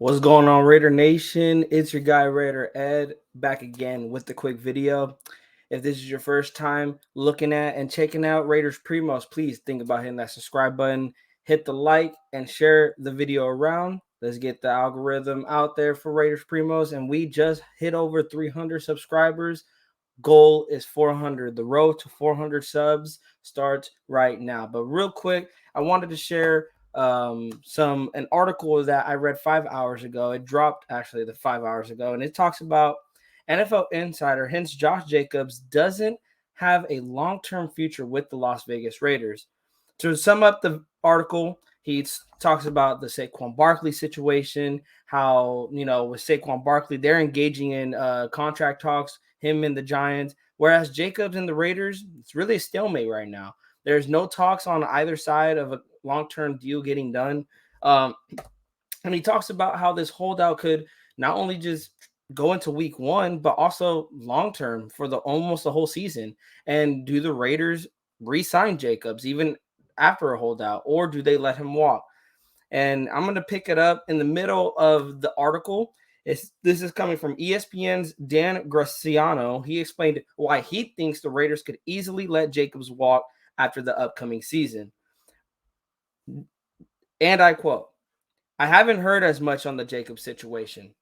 What's going on, Raider Nation? It's your guy, Raider Ed, back again with the quick video. If this is your first time looking at and checking out Raiders Primos, please think about hitting that subscribe button, hit the like, and share the video around. Let's get the algorithm out there for Raiders Primos. And we just hit over 300 subscribers. Goal is 400. The road to 400 subs starts right now. But real quick, I wanted to share an article that I read 5 hours ago. It dropped actually the 5 hours ago, and it talks about NFL Insider. Hence, Josh Jacobs doesn't have a long-term future with the Las Vegas Raiders. To sum up the article, he talks about the Saquon Barkley situation, how, with Saquon Barkley, they're engaging in contract talks, him and the Giants, whereas Jacobs and the Raiders, it's really a stalemate right now. There's no talks on either side of a long-term deal getting done. And he talks about how this holdout could not only just go into week one, but also long-term for almost the whole season. And do the Raiders re-sign Jacobs even after a holdout, or do they let him walk? And I'm going to pick it up in the middle of the article. This is coming from ESPN's Dan Graciano. He explained why he thinks the Raiders could easily let Jacobs walk after the upcoming season. And I quote, "I haven't heard as much on the Jacobs situation,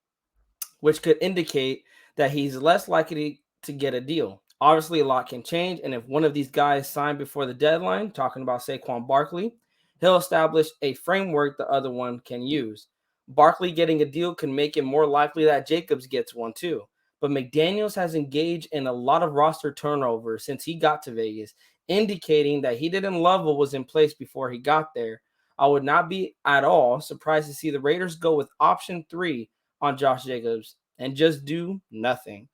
which could indicate that he's less likely to get a deal. Obviously, a lot can change, and if one of these guys signed before the deadline, talking about Saquon Barkley, he'll establish a framework the other one can use. Barkley getting a deal can make it more likely that Jacobs gets one too. But McDaniels has engaged in a lot of roster turnover since he got to Vegas, indicating that he didn't love what was in place before he got there. I would not be at all surprised to see the Raiders go with option 3 on Josh Jacobs and just do nothing."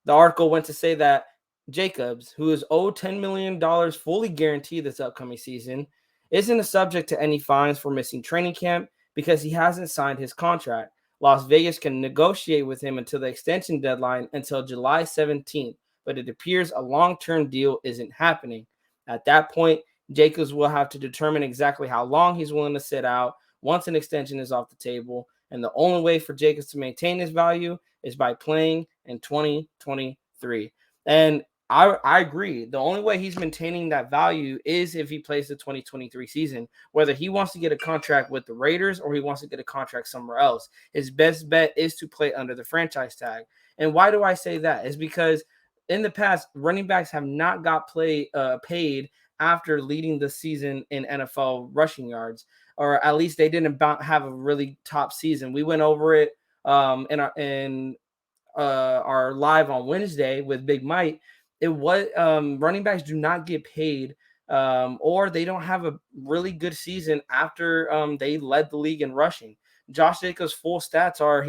The article went to say that Jacobs, who is owed $10 million fully guaranteed this upcoming season, isn't a subject to any fines for missing training camp because he hasn't signed his contract. Las Vegas can negotiate with him until the extension deadline until July 17th, but it appears a long-term deal isn't happening. At that point, Jacobs will have to determine exactly how long he's willing to sit out once an extension is off the table, and the only way for Jacobs to maintain his value is by playing in 2023. And I agree. The only way he's maintaining that value is if he plays the 2023 season, whether he wants to get a contract with the Raiders or he wants to get a contract somewhere else. His best bet is to play under the franchise tag. And why do I say that? Is because in the past, running backs have not got paid after leading the season in NFL rushing yards, or at least they didn't have a really top season. We went over it in our live on Wednesday with Big Mike. It was running backs do not get paid, or they don't have a really good season after they led the league in rushing. Josh Jacobs' full stats are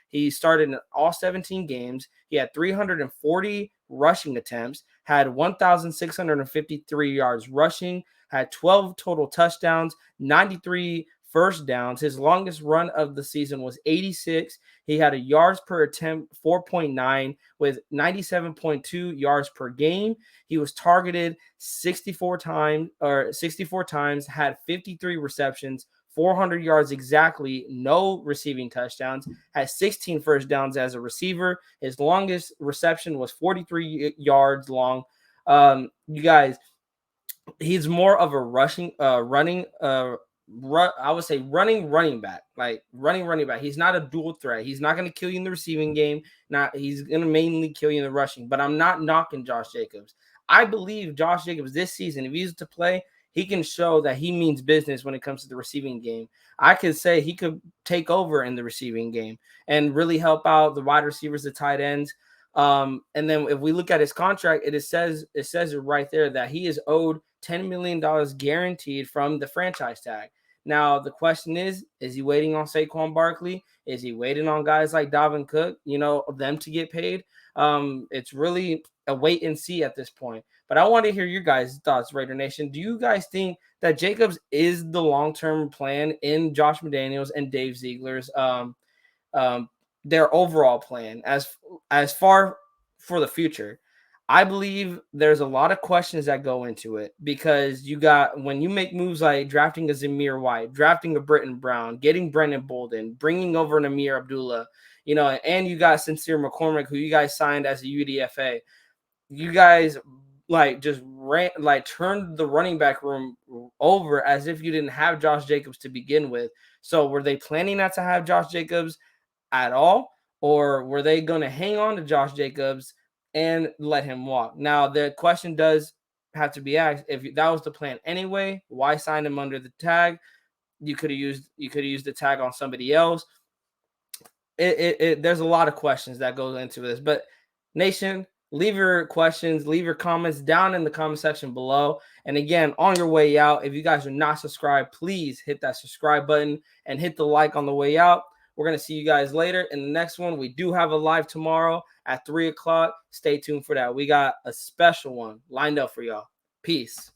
he started in all 17 games. He had 340 rushing attempts, had 1,653 yards rushing, had 12 total touchdowns, 93 first downs. His longest run of the season was 86. He had a yards per attempt 4.9 with 97.2 yards per game. He was targeted 64 times, had 53 receptions, 400 yards exactly, no receiving touchdowns, had 16 first downs as a receiver. His longest reception was 43 yards long. You guys, he's more of a I would say running back, like running back. He's not a dual threat. He's not going to kill you in the receiving game. He's going to mainly kill you in the rushing. But I'm not knocking Josh Jacobs. I believe Josh Jacobs this season, if he's to play, he can show that he means business when it comes to the receiving game. I could say he could take over in the receiving game and really help out the wide receivers, the tight ends. And then if we look at his contract, it says it right there that he is owed $10 million guaranteed from the franchise tag. Now, the question is he waiting on Saquon Barkley? Is he waiting on guys like Dalvin Cook, them to get paid? It's really a wait and see at this point. But I want to hear your guys' thoughts, Raider Nation. Do you guys think that Jacobs is the long-term plan in Josh McDaniels and Dave Ziegler's their overall plan as far for the future? I believe there's a lot of questions that go into it because you got when you make moves like drafting a Zamir White, drafting a Britton Brown, getting Brendan Bolden, bringing over an Amir Abdullah, and you got Sincere McCormick, who you guys signed as a UDFA. You guys just turned the running back room over as if you didn't have Josh Jacobs to begin with. So were they planning not to have Josh Jacobs at all, or were they going to hang on to Josh Jacobs and let him walk? Now the question does have to be asked: if that was the plan anyway, why sign him under the tag? You could have used the tag on somebody else. There's a lot of questions that goes into this, but Nation, leave your questions, leave your comments down in the comment section below. And again, on your way out, if you guys are not subscribed, please hit that subscribe button and hit the like on the way out. We're going to see you guys later in the next one. We do have a live tomorrow at 3 o'clock. Stay tuned for that. We got a special one lined up for y'all. Peace.